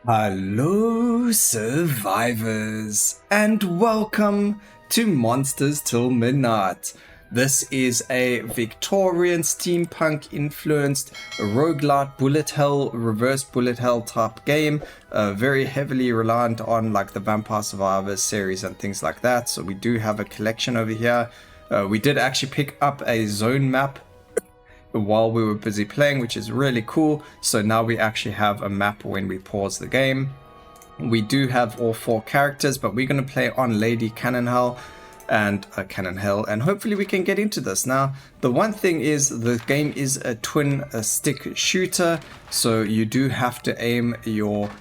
Hello, survivors, and welcome to Monsters Till Midnight. This is a Victorian steampunk influenced roguelite bullet hell, reverse bullet hell type game, very heavily reliant on like the Vampire Survivors series and things like that. So we do have a collection over here. We did actually pick up a zone map while we were busy playing, which is really cool. So now we actually have a map when we pause the game. We do have all four characters, but we're going to play on Lady Cannonhell and Cannonhell, and hopefully we can get into this. Now, the one thing is the game is a twin stick shooter, so you do have to aim your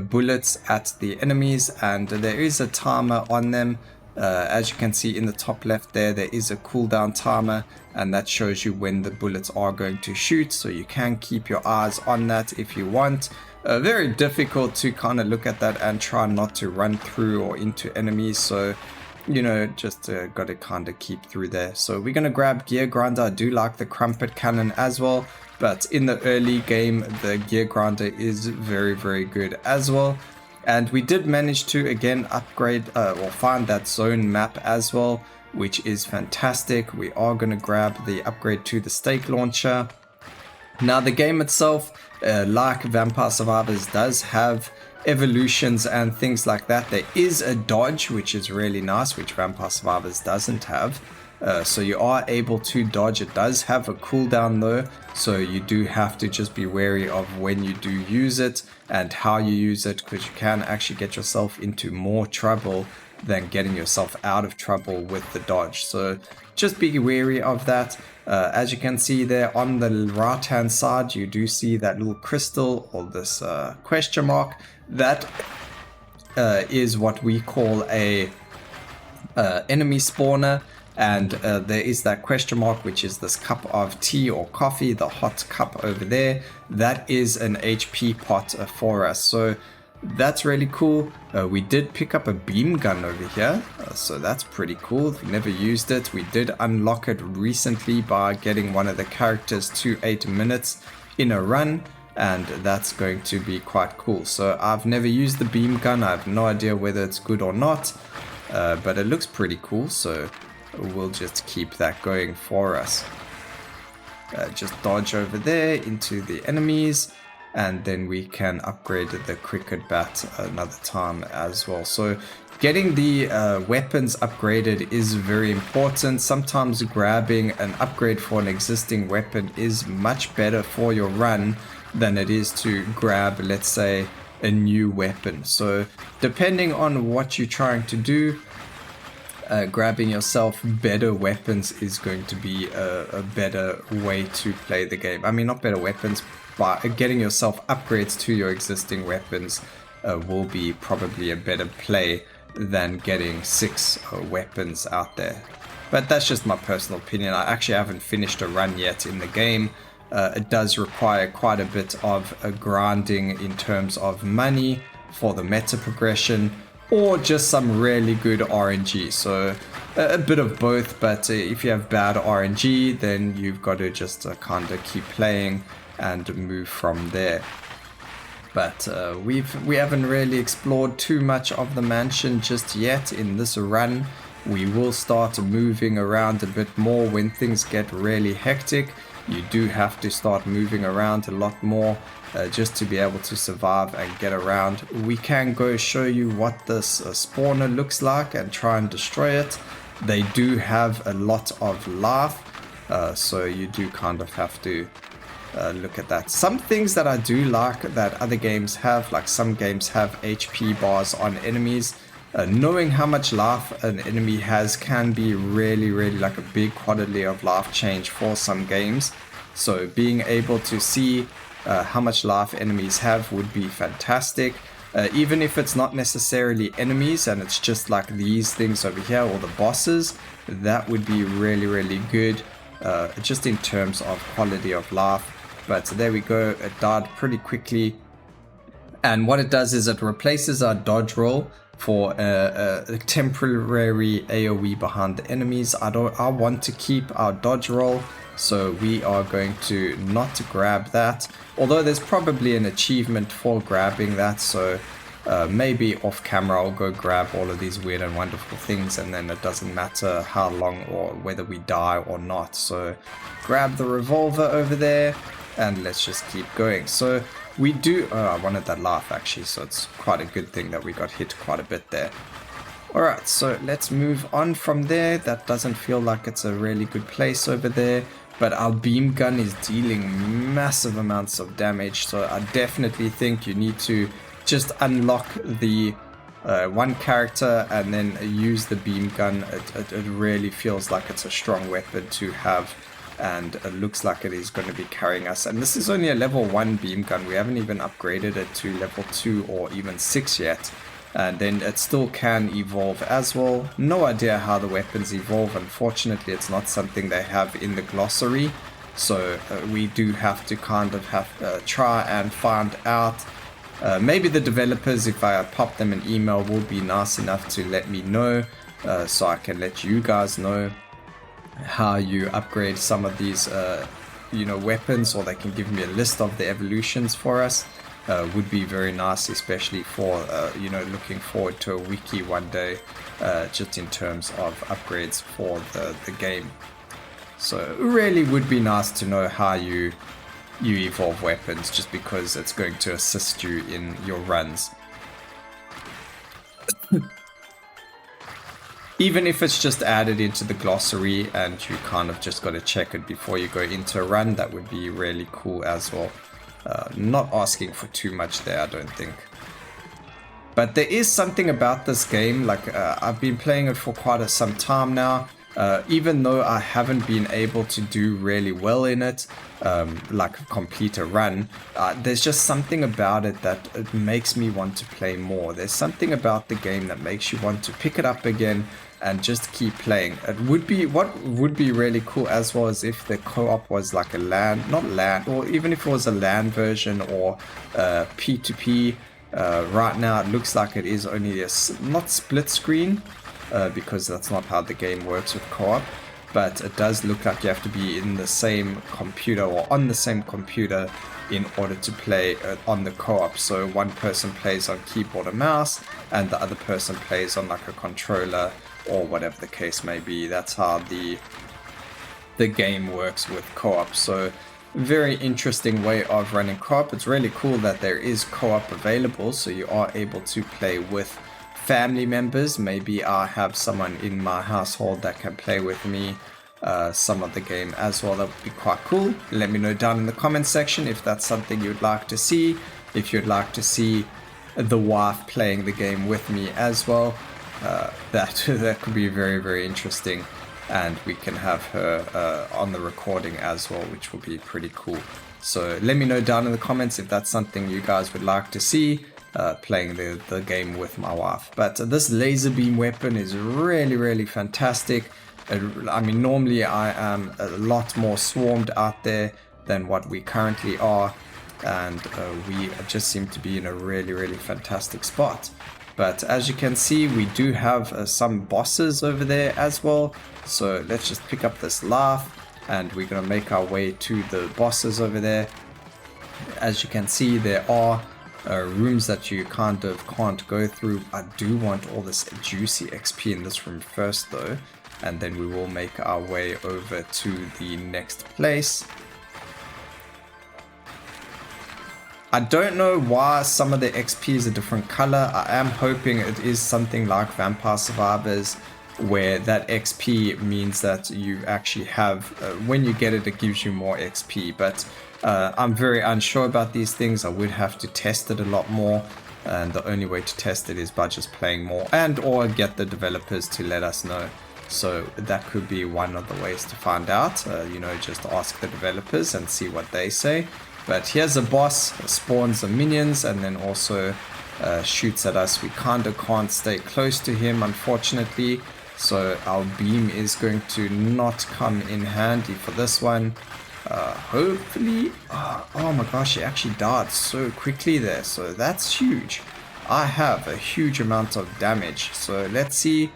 bullets at the enemies, and there is a timer on them. As you can see in the top left there is a cooldown timer, and that shows you when the bullets are going to shoot, so you can keep your eyes on that if you want. Very difficult to kind of look at that and try not to run through or into enemies, so you know, just got to kind of keep through there. So we're going to grab Gear Grinder. I do like the Crumpet Cannon as well, but in the early game the Gear Grinder is very good as well. And we did manage to again upgrade or find that zone map as well, which is fantastic. We are going to grab the upgrade to the stake launcher. Now the game itself, like Vampire Survivors, does have evolutions and things like that. There is a dodge, which is really nice, which Vampire Survivors doesn't have. So you are able to dodge. It does have a cooldown though, so you do have to just be wary of when you do use it and how you use it, because you can actually get yourself into more trouble than getting yourself out of trouble with the dodge. So just be wary of that. As you can see there on the right hand side, you do see that little crystal or this question mark. That is what we call a enemy spawner. And there is that question mark, which is this cup of tea or coffee, the hot cup over there. That is an HP pot for us, so that's really cool. We did pick up a beam gun over here, so that's pretty cool. We never used it. We did unlock it recently by getting one of the characters to 8 minutes in a run, and that's going to be quite cool. So I've never used the beam gun. I have no idea whether it's good or not, but it looks pretty cool, so we'll just keep that going for us. Just dodge over there into the enemies, and then we can upgrade the cricket bat another time as well. So getting the weapons upgraded is very important. Sometimes grabbing an upgrade for an existing weapon is much better for your run than it is to grab, let's say, a new weapon. So depending on what you're trying to do, grabbing yourself better weapons is going to be a better way to play the game. I mean, not better weapons, but getting yourself upgrades to your existing weapons will be probably a better play than getting 6 weapons out there. But that's just my personal opinion. I actually haven't finished a run yet in the game. It does require quite a bit of grinding in terms of money for the meta progression, or just some really good RNG. So a bit of both, but if you have bad RNG, then you've got to just kind of keep playing and move from there. But we haven't really explored too much of the mansion just yet in this run. We will start moving around a bit more when things get really hectic. You do have to start moving around a lot more just to be able to survive and get around. We can go show you what this spawner looks like and try and destroy it. They do have a lot of life, so you do kind of have to look at that. Some things that I do like that other games have, like some games have HP bars on enemies. Knowing how much life an enemy has can be really like a big quality of life change for some games. So being able to see how much life enemies have would be fantastic. Even if it's not necessarily enemies and it's just like these things over here or the bosses, that would be really good, just in terms of quality of life. But there we go, it died pretty quickly. And what it does is it replaces our dodge roll for a temporary AoE behind the enemies. I want to keep our dodge roll So we are going to not grab that, although there's probably an achievement for grabbing that, so maybe off camera I'll go grab all of these weird and wonderful things, and then it doesn't matter how long or whether we die or not. So grab the revolver over there and let's just keep going. So we do, I wanted that laugh actually, so it's quite a good thing that we got hit quite a bit there. Alright, so let's move on from there. That doesn't feel like it's a really good place over there, but our beam gun is dealing massive amounts of damage, so I definitely think you need to just unlock the one character and then use the beam gun. It really feels like it's a strong weapon to have, and it looks like it is going to be carrying us. And this is only a level 1 beam gun. We haven't even upgraded it to level 2 or even 6 yet. And then it still can evolve as well. No idea how the weapons evolve. Unfortunately, it's not something they have in the glossary. So we do have to kind of try and find out. Maybe the developers, if I pop them an email, will be nice enough to let me know, so I can let you guys know how you upgrade some of these weapons, or they can give me a list of the evolutions for us. Would be very nice, especially for looking forward to a wiki one day, just in terms of upgrades for the game. So it really would be nice to know how you evolve weapons, just because it's going to assist you in your runs. Even if it's just added into the glossary and you kind of just got to check it before you go into a run, that would be really cool as well. Not asking for too much there, I don't think. But there is something about this game, like I've been playing it for quite some time now. Even though I haven't been able to do really well in it, like complete a run, there's just something about it that it makes me want to play more. There's something about the game that makes you want to pick it up again and just keep playing. What would be really cool as well, as if the co-op was like a LAN, or even if it was a LAN version or P2P. Right now it looks like it is only not split screen, because that's not how the game works with co-op, but it does look like you have to be in the same computer or on the same computer in order to play on the co-op. So one person plays on keyboard and mouse and the other person plays on like a controller or whatever the case may be. That's how the game works with co-op. So very interesting way of running co-op. It's really cool that there is co-op available, so you are able to play with family members. Maybe I have someone in my household that can play with me some of the game as well. That would be quite cool. Let me know down in the comment section if that's something you'd like to see. If you'd like to see the wife playing the game with me as well, that could be very, very interesting, and we can have her on the recording as well, which will be pretty cool. So let me know down in the comments if that's something you guys would like to see, playing the game with my wife. But this laser beam weapon is really, really fantastic. I mean, normally I am a lot more swarmed out there than what we currently are, and we just seem to be in a really, really fantastic spot. But as you can see, we do have some bosses over there as well. So let's just pick up this laugh and we're going to make our way to the bosses over there. As you can see, there are rooms that you kind of can't go through. I do want all this juicy XP in this room first though, and then we will make our way over to the next place. I don't know why some of the XP is a different color. I am hoping it is something like Vampire Survivors, where that XP means that you actually have, when you get it, it gives you more XP. But I'm very unsure about these things. I would have to test it a lot more, and the only way to test it is by just playing more and or get the developers to let us know. So that could be one of the ways to find out, just ask the developers and see what they say. But here's a boss, spawns the minions and then also shoots at us. We kind of can't stay close to him, unfortunately, so our beam is going to not come in handy for this one. Hopefully, oh my gosh, he actually died so quickly there, so that's huge. I have a huge amount of damage, so let's see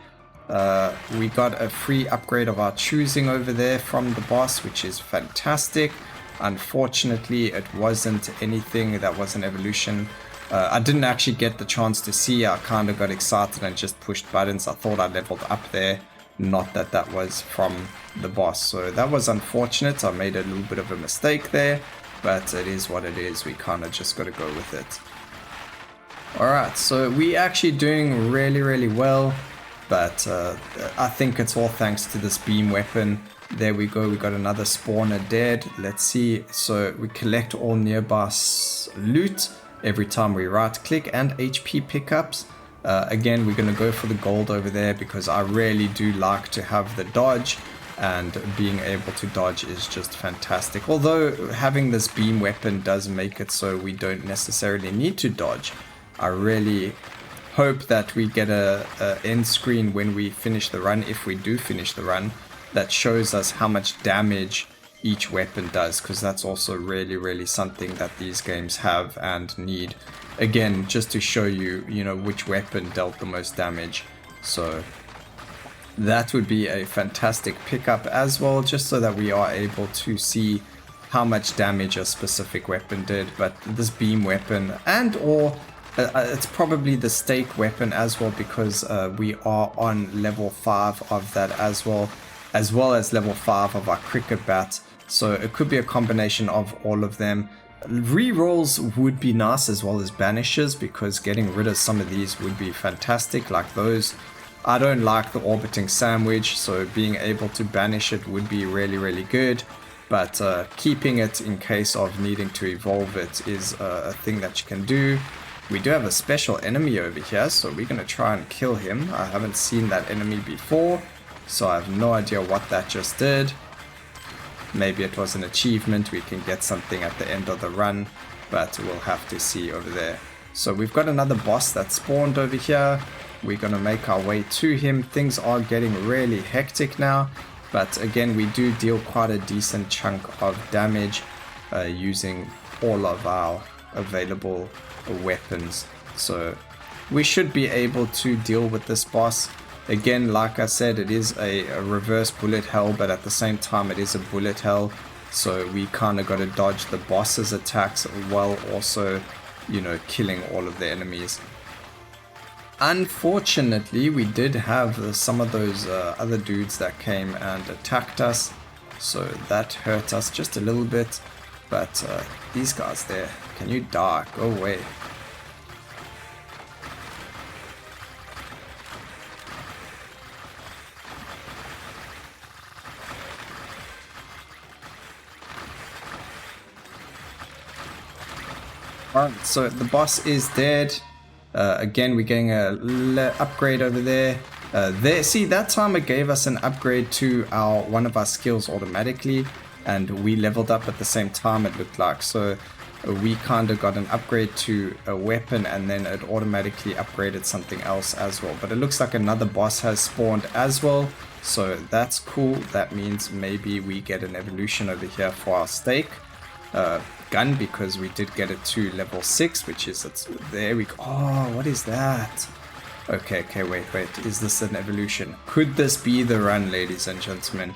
We got a free upgrade of our choosing over there from the boss, which is fantastic. Unfortunately, it wasn't anything that was an evolution. I didn't actually get the chance to see. I kind of got excited and just pushed buttons. I thought I leveled up there, not that that was from the boss. So that was unfortunate. I made a little bit of a mistake there, but it is what it is. We kind of just got to go with it. Alright, so we actually doing really well, but I think it's all thanks to this beam weapon. There we go, we got another spawner dead. Let's see, so we collect all nearby loot every time we right click, and HP pickups. Again, we're going to go for the gold over there because I really do like to have the dodge, and being able to dodge is just fantastic. Although having this beam weapon does make it so we don't necessarily need to dodge. I really hope that we get a end screen when we finish the run, if we do finish the run, that shows us how much damage each weapon does, because that's also really something that these games have and need. Again, just to show you, you know, which weapon dealt the most damage. So that would be a fantastic pickup as well, just so that we are able to see how much damage a specific weapon did. But this beam weapon and or it's probably the stake weapon as well, because we are on level 5 of that as well as level 5 of our cricket bat. So it could be a combination of all of them. Rerolls would be nice, as well as banishes, because getting rid of some of these would be fantastic, like those. I don't like the orbiting sandwich, so being able to banish it would be really good. But keeping it in case of needing to evolve it is a thing that you can do. We do have a special enemy over here, so we're going to try and kill him. I haven't seen that enemy before, so I have no idea what that just did. Maybe it was an achievement, we can get something at the end of the run, but we'll have to see over there. So we've got another boss that spawned over here. We're going to make our way to him. Things are getting really hectic now, but again, we do deal quite a decent chunk of damage using all of our available weapons. So we should be able to deal with this boss. Again, like I said, it is a reverse bullet hell, but at the same time it is a bullet hell, so we kind of got to dodge the boss's attacks while also, you know, killing all of the enemies. Unfortunately, we did have some of those other dudes that came and attacked us, so that hurt us just a little bit. But these guys there, can you die? Go away. Alright, so the boss is dead. Again, we're getting a upgrade over there. See, that time it gave us an upgrade to one of our skills automatically, and we leveled up at the same time, it looked like. So we kind of got an upgrade to a weapon, and then it automatically upgraded something else as well. But it looks like another boss has spawned as well, so that's cool. That means maybe we get an evolution over here for our stake gun, because we did get it to level 6, which is there we go. Oh, what is that? Okay, wait, is this an evolution? Could this be the run, ladies and gentlemen?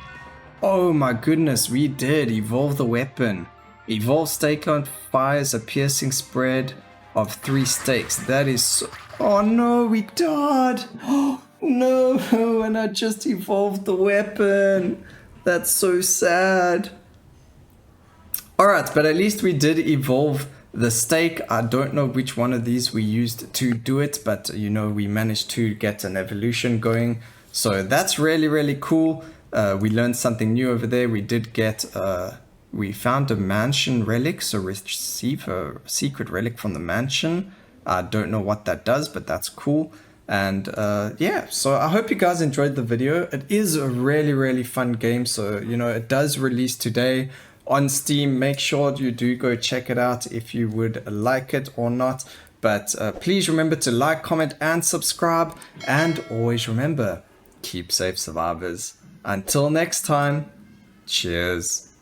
Oh my goodness, we did evolve the weapon. Evolve stake on fires a piercing spread of 3 stakes. That is so... Oh no, we died. Oh no, and I just evolved the weapon. That's so sad. Alright, but at least we did evolve the stake. I don't know which one of these we used to do it, but you know, we managed to get an evolution going. So that's really cool. We learned something new over there. We did get, we found a mansion relic, so receive a secret relic from the mansion. I don't know what that does, but that's cool. And yeah, so I hope you guys enjoyed the video. It is a really fun game, so you know, it does release today on Steam. Make sure you do go check it out if you would like it or not. But please remember to like, comment, and subscribe. And always remember, keep safe, survivors. Until next time, cheers.